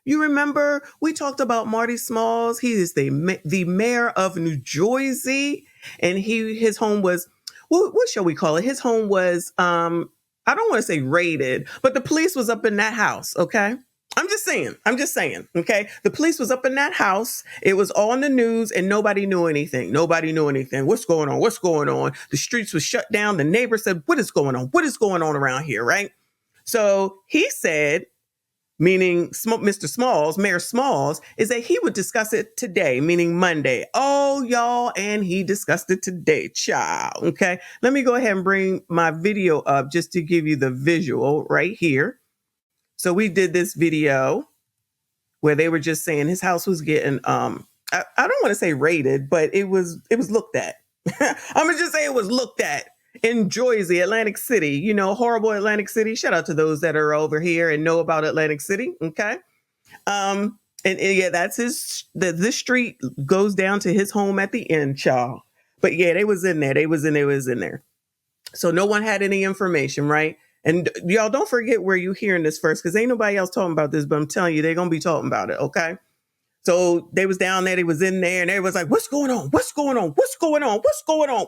You remember we talked about Marty Smalls? He is the mayor of New Jersey, and his home was what shall we call it? His home was I don't want to say raided, but the police was up in that house. Okay. I'm just saying. Okay. The police was up in that house. It was on the news and nobody knew anything. What's going on? What's going on? The streets were shut down. The neighbor said, what is going on? What is going on around here? Right. So he said, meaning Mr. Smalls, Mayor Smalls, is that he would discuss it today, meaning Monday. Oh, y'all, and he discussed it today, child. Okay. Let me go ahead and bring my video up just to give you the visual right here. So we did this video where they were just saying his house was getting, I don't want to say raided, but it was looked at. I'm going to just say it was looked at in Jersey, Atlantic City, horrible Atlantic City. Shout out to those that are over here and know about Atlantic City. Okay. And yeah, that's this street goes down to his home at the end, child. But yeah, they was in there. They was in there. So no one had any information, right? And y'all don't forget where you hearing this first, because ain't nobody else talking about this, but I'm telling you, they're going to be talking about it. Okay. So they was down there, they was in there, and everyone's like, what's going on? What's going on? What's going on? What's going on?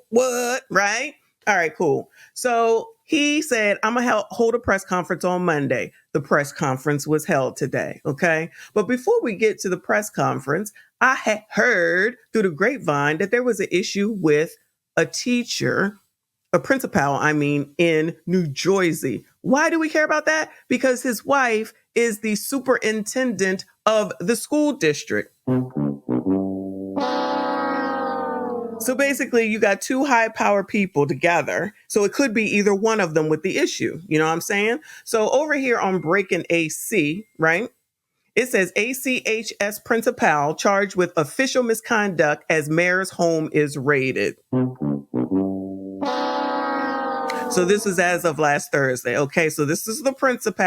What? Right? All right, cool. So he said, I'm going to hold a press conference on Monday. The press conference was held today. Okay. But before we get to the press conference, I had heard through the grapevine that there was an issue with a teacher, a principal, in New Jersey. Why do we care about that? Because his wife is the superintendent of the school district. So basically, you got two high power people together. So it could be either one of them with the issue. You know what I'm saying? So over here on Breaking AC, right? It says ACHS principal charged with official misconduct as mayor's home is raided. So this is as of last Thursday. Okay, so this is the principal.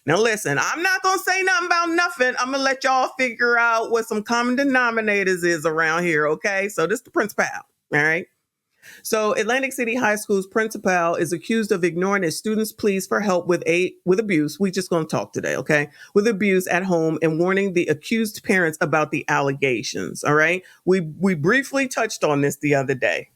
Now listen, I'm not going to say nothing about nothing. I'm going to let y'all figure out what some common denominators is around here. Okay, so this is the principal. All right. So Atlantic City High School's principal is accused of ignoring his students' pleas for help with abuse. We just going to talk today, okay? With abuse at home and warning the accused parents about the allegations. All right. We briefly touched on this the other day.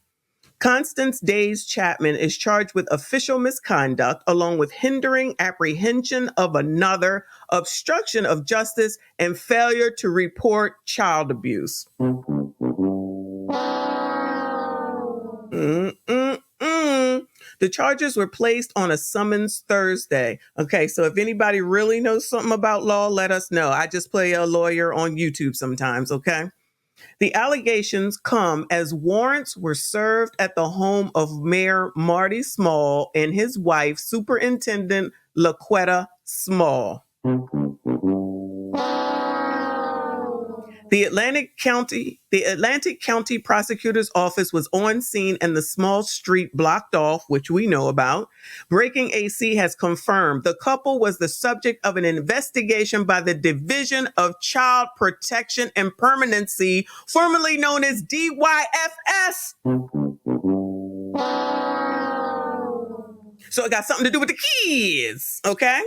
Constance Days Chapman is charged with official misconduct along with hindering apprehension of another, obstruction of justice, and failure to report child abuse. The charges were placed on a summons Thursday. Okay, so if anybody really knows something about law, let us know. I just play a lawyer on YouTube sometimes, okay? The allegations come as warrants were served at the home of Mayor Marty Small and his wife, Superintendent LaQuetta Small. The Atlantic County Prosecutor's Office was on scene and the small street blocked off, which we know about. Breaking AC has confirmed the couple was the subject of an investigation by the Division of Child Protection and Permanency, formerly known as DYFS. So it got something to do with the kids. Okay,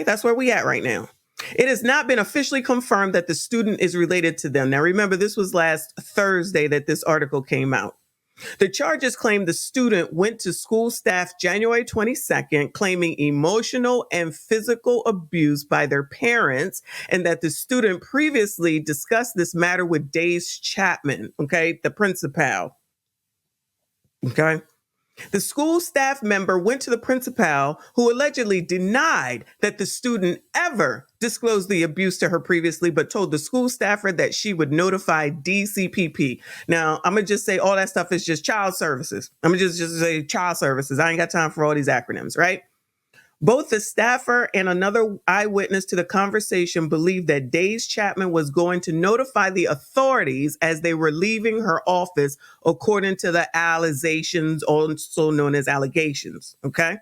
that's where we at right now. It has not been officially confirmed that the student is related to them. Now, remember, this was last Thursday that this article came out. The charges claim the student went to school staff January 22nd, claiming emotional and physical abuse by their parents, and that the student previously discussed this matter with Days Chapman, okay, the principal. Okay. The school staff member went to the principal, who allegedly denied that the student ever disclosed the abuse to her previously, but told the school staffer that she would notify DCPP. Now, I'm going to just say all that stuff is just child services. I'm going to just say child services. I ain't got time for all these acronyms, right? Both the staffer and another eyewitness to the conversation believed that Days Chapman was going to notify the authorities as they were leaving her office, according to the allegations, also known as allegations. Okay.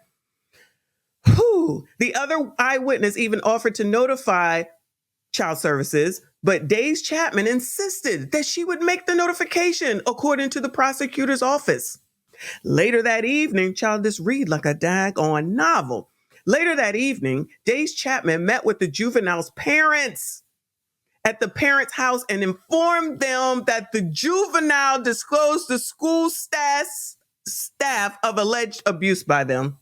The other eyewitness even offered to notify child services, but Days Chapman insisted that she would make the notification, according to the prosecutor's office. Later that evening, child, this read like a daggone novel. Later that evening, Days Chapman met with the juvenile's parents at the parents' house and informed them that the juvenile disclosed to school staff of alleged abuse by them.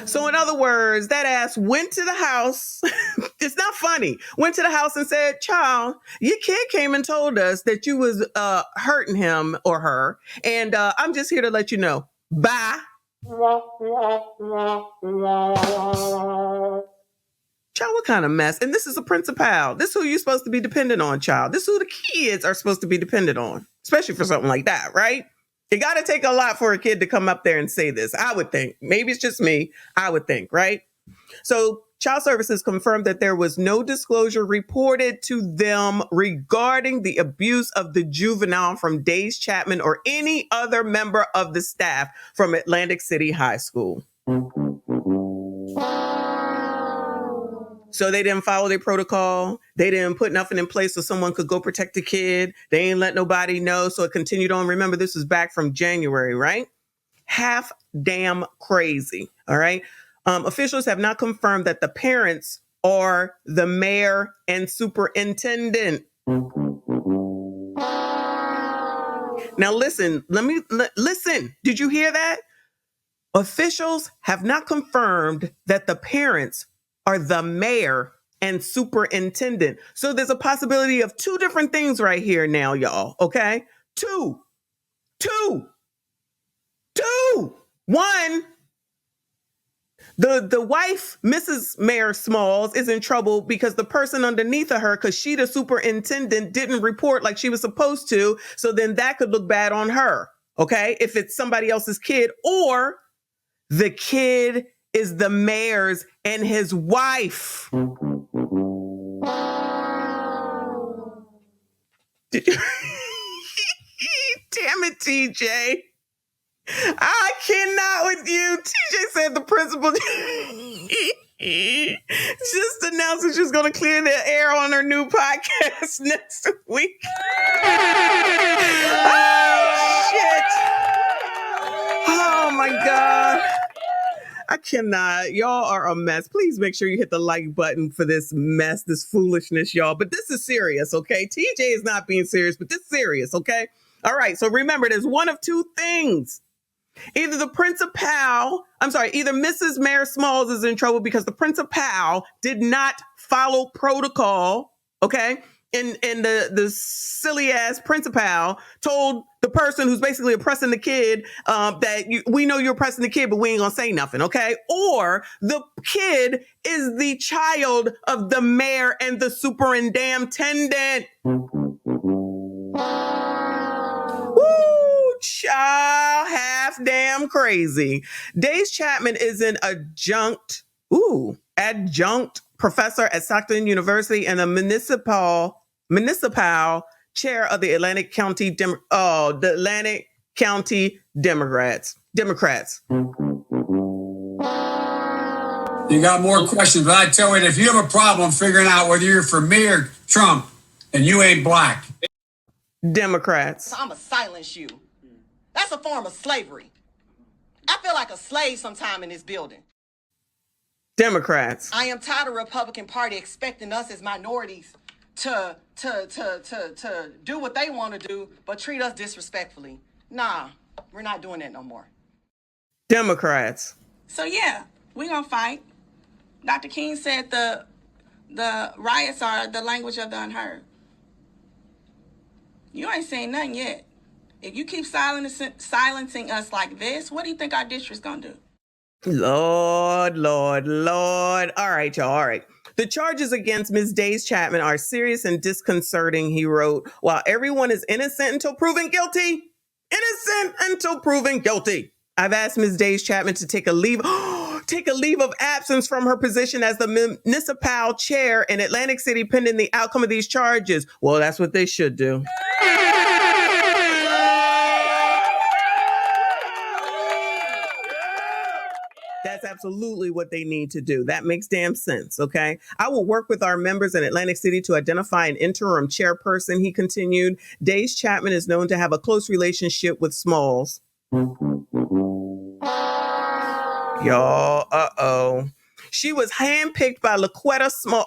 So in other words, that ass went to the house. It's not funny. Went to the house and said, "Child, your kid came and told us that you was hurting him or her. And I'm just here to let you know. Bye." Child, what kind of mess? And this is a principal. This is who you're supposed to be dependent on, child. This is who the kids are supposed to be dependent on, especially for something like that, right? It got to take a lot for a kid to come up there and say this, I would think. Maybe it's just me, I would think, right? So Child Services confirmed that there was no disclosure reported to them regarding the abuse of the juvenile from Days Chapman or any other member of the staff from Atlantic City High School. So they didn't follow their protocol. They didn't put nothing in place so someone could go protect the kid. They ain't let nobody know. So it continued on. Remember, this was back from January, right? Half damn crazy. All right. Officials have not confirmed that the parents are the mayor and superintendent. Now, listen, listen. Did you hear that? Officials have not confirmed that the parents are the mayor and superintendent. So there's a possibility of two different things right here now, y'all. Okay. Two. One, the wife, Mrs. Mayor Smalls, is in trouble because the person underneath of her, because she, the superintendent, didn't report like she was supposed to. So then that could look bad on her. Okay. If it's somebody else's kid, or the kid is the mayor's and his wife. Did you? Damn it, TJ. I cannot with you. TJ said the principal just announced that she's going to clear the air on her new podcast next week. Oh, shit. Oh, my God. I cannot. Y'all are a mess. Please make sure you hit the like button for this mess, this foolishness, y'all. But this is serious, okay? TJ is not being serious, but this is serious, okay? All right. So remember, there's one of two things. Either Mrs. Mayor Smalls is in trouble because the principal did not follow protocol, okay? And the silly ass principal told the person who's basically oppressing the kid that we know you're oppressing the kid, but we ain't gonna say nothing, okay? Or the kid is the child of the mayor and the superintendent. Woo, child, half damn crazy. Days Chapman is an adjunct professor at Stockton University and a municipal chair of the Atlantic County Democrats. You got more questions, but I tell you, if you have a problem figuring out whether you're for me or Trump, and you ain't black. Democrats. I'm gonna silence you. That's a form of slavery. I feel like a slave sometime in this building. Democrats. I am tired of the Republican Party expecting us as minorities to do what they want to do, but treat us disrespectfully. Nah, we're not doing that no more. Democrats. So yeah, we're gonna fight. Dr. King said the riots are the language of the unheard. You ain't saying nothing yet. If you keep silencing us like this, what do you think our district's gonna do? Lord. All right, y'all. All right. The charges against Ms. Days Chapman are serious and disconcerting, he wrote. While everyone is innocent until proven guilty. Innocent until proven guilty. I've asked Ms. Days Chapman to take a leave of absence from her position as the municipal chair in Atlantic City pending the outcome of these charges. Well, that's what they should do. That's absolutely what they need to do. That makes damn sense, okay? I will work with our members in Atlantic City to identify an interim chairperson, he continued. Days Chapman is known to have a close relationship with Smalls. Y'all, she was handpicked by Laquetta Small.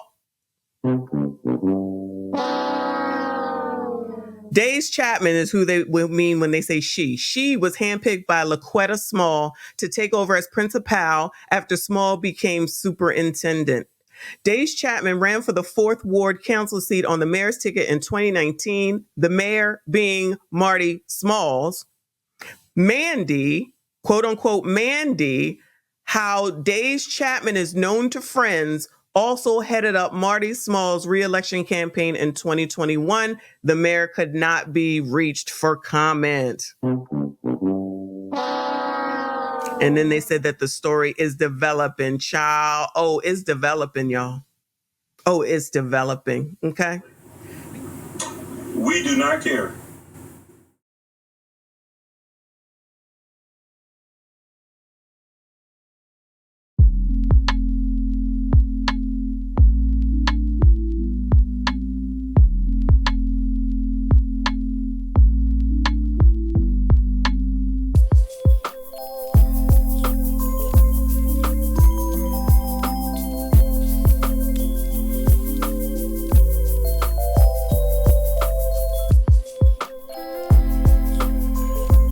Days Chapman is who they will mean when they say she. She was handpicked by Laquetta Small to take over as principal after Small became superintendent. Days Chapman ran for the 4th Ward Council seat on the mayor's ticket in 2019, the mayor being Marty Smalls. Mandy, quote unquote, Mandy, how Days Chapman is known to friends, also headed up Marty Small's re-election campaign in 2021. The mayor could not be reached for comment. And then they said that the story is developing, child. Oh, it's developing, y'all. Oh, it's developing. Okay. We do not care